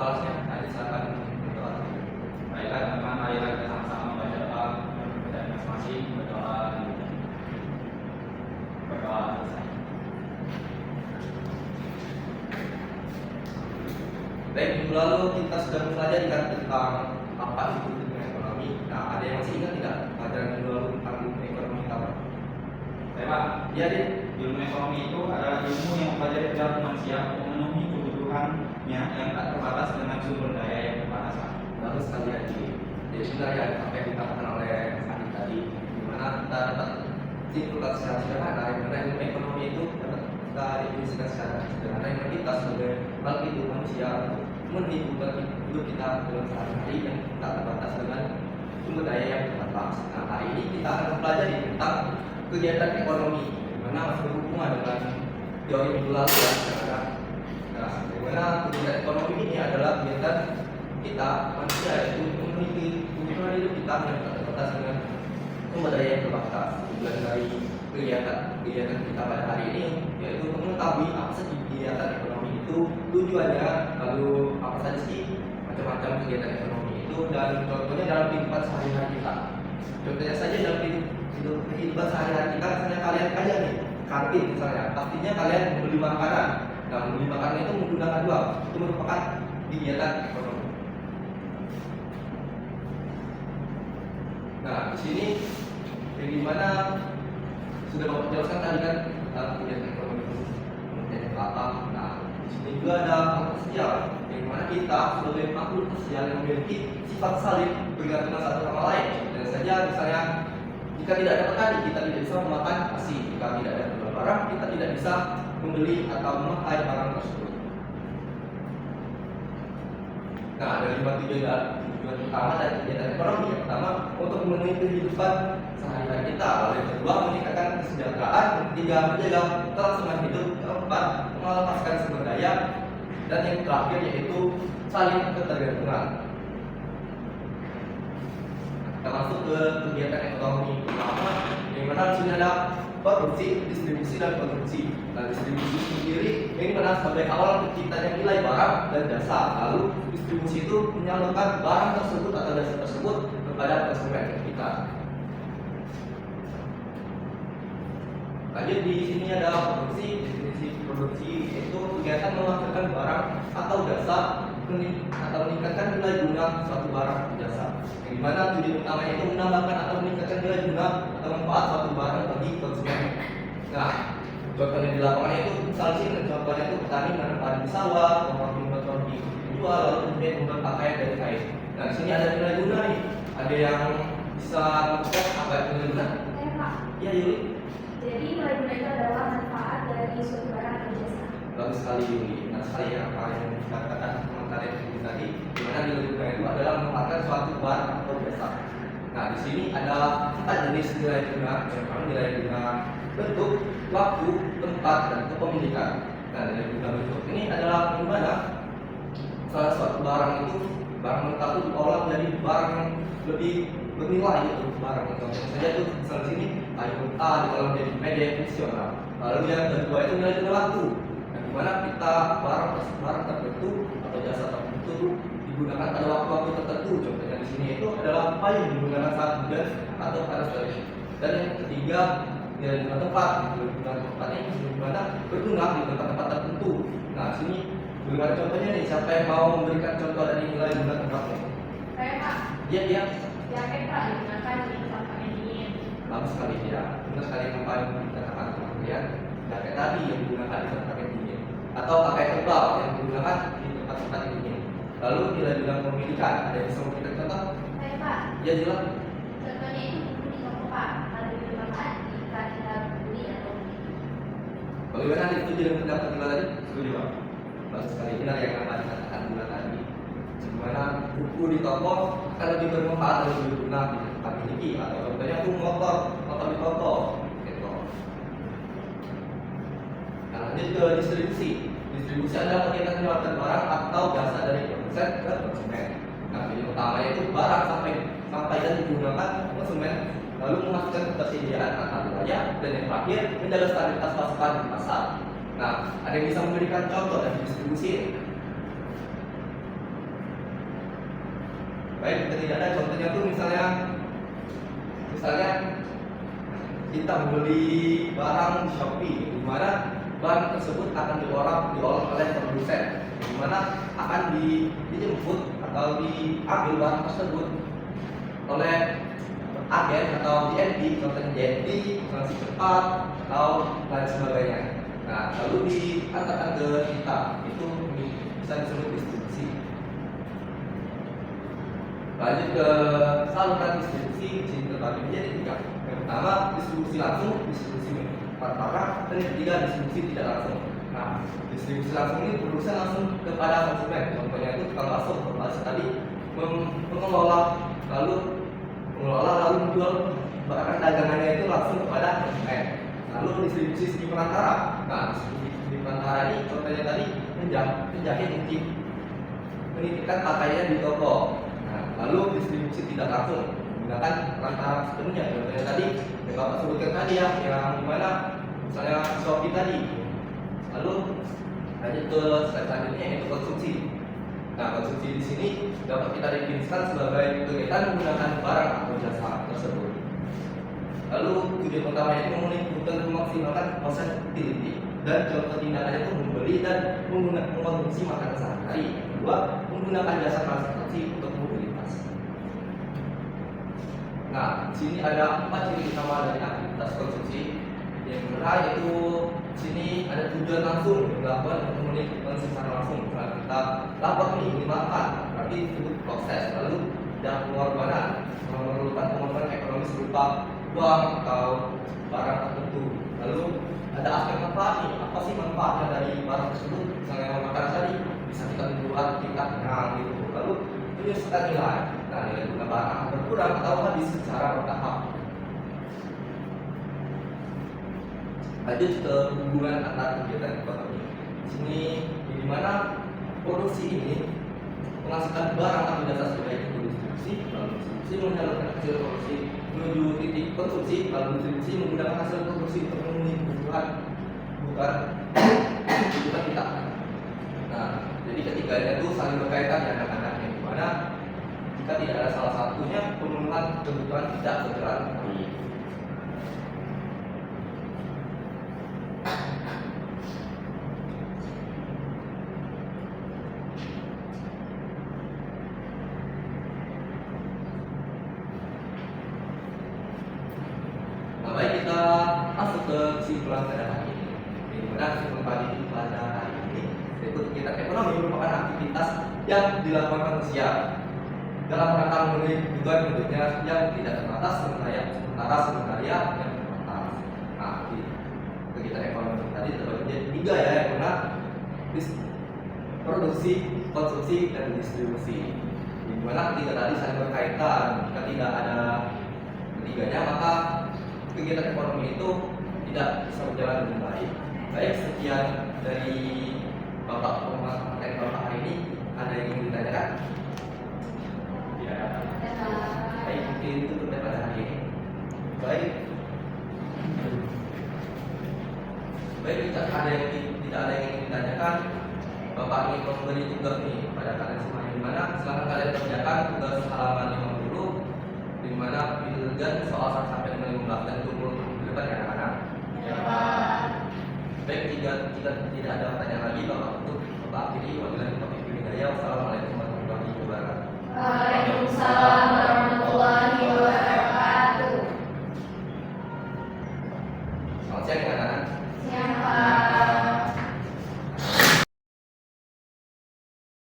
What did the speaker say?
membalasnya. Nanti silakan berdoa. Baiklah teman-teman, marilah kita sama-sama membaca doa dan masing-masing berdoa. Berdoa selesai. Baik, minggu lalu kita sudah mempelajari tentang apa itu ilmu ekonomi. Nah, ada yang masih ingat tidak pelajaran minggu lalu tentang ilmu ekonomi apa? Baik Pak, Iya, Din. ilmu ekonomi itu adalah ilmu yang mempelajari perilaku manusia untuk memenuhi kebutuhannya yang tak terbatas dengan sumber daya yang terbatas. Bagus sekali ya, Din. Jadi sebenarnya apa yang dikatakan oleh Adi tadi, di mana kita dapat simpulkan secara sederhana, yang mana ilmu ekonomi itu dapat kita definisikan secara sederhana, yang mana kita sebagai makhluk hidup manusia memenuhi kebutuhan hidup kita dalam sehari-hari yang tak terbatas dengan sumber daya yang terbatas. Nah, hari ini kita akan mempelajari tentang kegiatan ekonomi, di mana masih berhubungan dengan teori minggu lalu ya. Nah, di mana kegiatan ekonomi ini adalah kegiatan kita manusia itu memenuhi kebutuhan hidup kita yang tak terbatas dengan sumber daya yang terbatas. Tujuan dari kegiatan kita pada hari ini yaitu untuk mengetahui apa saja kegiatan ekonomi itu, tujuannya, lalu apa saja sih macam-macam kegiatan ekonomi itu, dan contohnya dalam kehidupan sehari-hari kita. Contohnya saja dalam kehidupan sehari-hari kita, misalnya kalian aja nih kantin misalnya, pastinya kalian membeli makanan. Nah, membeli makanan itu menggunakan uang, itu merupakan kegiatan ekonomi. Nah, di sini bagaimana sudah Bapak jelaskan tadi kan tentang kegiatan ekonomi itu kemudian apa. Nah, di sini juga ada makhluk sosial, yang mana kita sebagai makhluk sosial yang memiliki sifat saling bergantungan satu sama lain. Dan saja misalnya jika tidak ada petani, kita tidak bisa memakan nasi. Jika tidak ada jual barang, kita tidak bisa membeli atau memakai barang tersebut. Nah, ada 5 tujuan utama dari kegiatan ekonomi. Yang pertama, untuk memenuhi kehidupan sehari-hari kita. Lalu yang kedua, meningkatkan kesejahteraan. Yang ketiga, menjaga kelangsungan hidup. Keempat, mengalokasikan sumber daya. Dan yang terakhir yaitu saling ketergantungan. Kita masuk ke kegiatan ekonomi pertama, yang mana di sini ada produksi, distribusi, dan konsumsi. Nah, distribusi sendiri ini mana sebagai awal terciptanya nilai barang dan jasa. Lalu distribusi itu menyalurkan barang tersebut atau jasa tersebut kepada konsumen kita. Lanjut, di sini ada produksi. Definisi produksi itu kegiatan menghasilkan barang atau jasa atau meningkatkan nilai guna suatu barang atau jasa. Yang dimana tujuan utamanya itu menambahkan atau meningkatkan nilai guna atau manfaat suatu barang bagi konsumen. Nah, contohnya di lapangan itu misalnya sini, contohnya itu petani menanam padi di sawah, membuat roti dijual, lalu kemudian membuat pakaian dari kain. Nah, di sini ada nilai guna nih. Ada yang bisa mengatakan apa itu nilai guna? Pak. Iya, Yuli. Jadi nilai guna itu adalah manfaat dari suatu barang atau jasa. Bagus sekali, Yuli. Nah, sekali ya apa yang dikatakan teman kalian tadi, di mana nilai guna itu adalah memanfaatkan suatu barang atau jasa. Nah, di sini ada 4 jenis nilai guna. Yang pertama nilai guna bentuk, waktu, tempat, dan kepemilikan. Nah, nilai guna bentuk ini adalah bagaimana salah suatu barang itu, barang mentah itu diolah menjadi barang yang lebih bernilai itu barang. Contohnya saja tuh misalnya di sini kayu mentah diolah menjadi media fungsional. Lalu yang kedua itu nilai guna waktu. Nah, di mana kita barang tertentu atau jasa tertentu digunakan pada waktu-waktu tertentu. Contohnya di sini itu adalah payung digunakan saat hujan atau panas terik. Dan yang ketiga nilai guna tempat. Nilai guna tempat ini bagaimana berguna di tempat-tempat tertentu. Nah, sini bagaimana contohnya nih, siapa yang mau memberikan contoh dari nilai guna tempatnya? Saya Pak. Iya. Jaket Pak digunakan di tempat yang dingin. Bagus sekali ya. Benar sekali apa yang dikatakan kementerian. Jaket tadi yang digunakan di tempat yang dingin, atau pakai tebal yang digunakan di tempat-tempat yang dingin. Lalu nilai guna kepemilikan. Ada yang bisa memberikan contoh? Saya Pak. Ya, jelas. Contohnya itu buku di toko Pak. Ada bermanfaat jika kita beli atau beli. Bagaimana itu jadi pendapat gila tadi? Setuju Pak. Bagus sekali, benar yang apa dikatakan gila tadi. Dimana buku di toko akan lebih bermanfaat dan lebih berguna di tempat miliki. Atau contohnya itu motor di toko. Gitu. Nah, lanjut ke distribusi. Distribusi adalah kegiatan menyalurkan barang atau jasa dari produsen ke konsumen. Nah, yang utamanya itu barang sampai dan digunakan konsumen, lalu memastikan ketersediaan antar wilayah, dan yang terakhir menjaga stabilitas pasokan di pasar. Nah, ada yang bisa memberikan contoh dari distribusi ini? tidak ada. Contohnya tuh misalnya kita membeli barang di Shopee, di mana barang tersebut akan diolah oleh produsen, di mana akan dijemput atau diambil barang tersebut oleh agen atau JNT, contohnya JNT, transaksi cepat atau lain sebagainya. Nah, lalu diantarkan ke kita, itu bisa disebut distribusi. Lanjut ke saluran distribusi, di sini terbagi menjadi 3. Yang pertama distribusi langsung, distribusi perantara, dan yang ketiga distribusi tidak langsung. Nah, distribusi langsung ini produsen langsung kepada konsumen. Contohnya itu tukang bakso, tadi mengelola lalu menjual barang dagangannya itu langsung kepada konsumen. Lalu distribusi segi perantara. Nah, distribusi segi perantara ini contohnya tadi penjahit menitipkan pakaiannya di toko. Nah, lalu distribusi tidak langsung menggunakan perantara sepenuhnya. Contohnya tadi yang Bapak sebutkan tadi ya, yang dimana misalnya Shopee tadi. Lalu lanjut ke slide selanjutnya yaitu konsumsi. Nah, konsumsi di sini dapat kita definisikan sebagai kegiatan menggunakan barang atau jasa tersebut. Lalu tujuan utamanya itu memenuhi kebutuhan memaksimalkan proses utility, dan contoh tindakannya itu membeli dan mengkonsumsi makanan sehari-hari. Yang kedua, menggunakan jasa transportasi untuk mobilitas. Nah, di sini ada 4 ciri utama dari aktivitas konsumsi. Yang pertama yaitu sini ada tujuan langsung yang dilakukan untuk memenuhi kebutuhan secara langsung. Misalnya kita lapar nih, ini makan, berarti itu proses. Lalu ada pengorbanan, memerlukan pengorbanan ekonomis berupa uang atau barang tertentu. Lalu ada aspek manfaat nih, apa sih manfaatnya dari barang tersebut? Misalnya makanan tadi bisa kita membuat tingkat kenyang gitu. Lalu menyusun nilai. Nah, nilai guna barang akan berkurang atau habis secara bertahap. Lanjut ke hubungan antar kegiatan ekonomi. Di sini di mana produksi ini menghasilkan barang atau jasa sebagai itu distribusi, lalu distribusi menyalurkan hasil produksi menuju titik konsumsi, lalu distribusi menggunakan hasil produksi untuk memenuhi kebutuhan kita. Nah, jadi ketiganya itu saling berkaitan ya anak-anak, yang dimana jika tidak ada salah satunya pemenuhan kebutuhan tidak berjalan baik. Baik, kita masuk ke kesimpulan pada hari ini. Di mana kesimpulan pada hari ini yaitu kegiatan ekonomi merupakan aktivitas yang dilakukan manusia dalam rangka memenuhi kebutuhan hidupnya yang tidak terbatas sementara yang terbatas. Nah, di kegiatan ekonomi tadi terbagi menjadi 3 ya, yang mana produksi, konsumsi, dan distribusi. Di mana ketiga tadi saling berkaitan. Jika tidak ada ketiganya, maka kegiatan ekonomi itu tidak bisa berjalan dengan baik. Baik, sekian dari Bapak materi Bapak hari ini. Ada yang ingin ditanyakan? Ya. Baik, mungkin itu tutup pada hari ini. Baik, jika ada yang tidak ada yang ingin ditanyakan, Bapak ingin memberi tugas nih pada kalian semua, di mana silakan kalian kerjakan tugas halaman 50, di mana pilihkan soal 1 sampai dengan 15 dan 20 untuk ya anak-anak. Ya. Baik, jika tidak ada pertanyaan lagi, Bapak tutup. Bapak akhiri wabillahi taufiq wal hidayah. Wassalamualaikum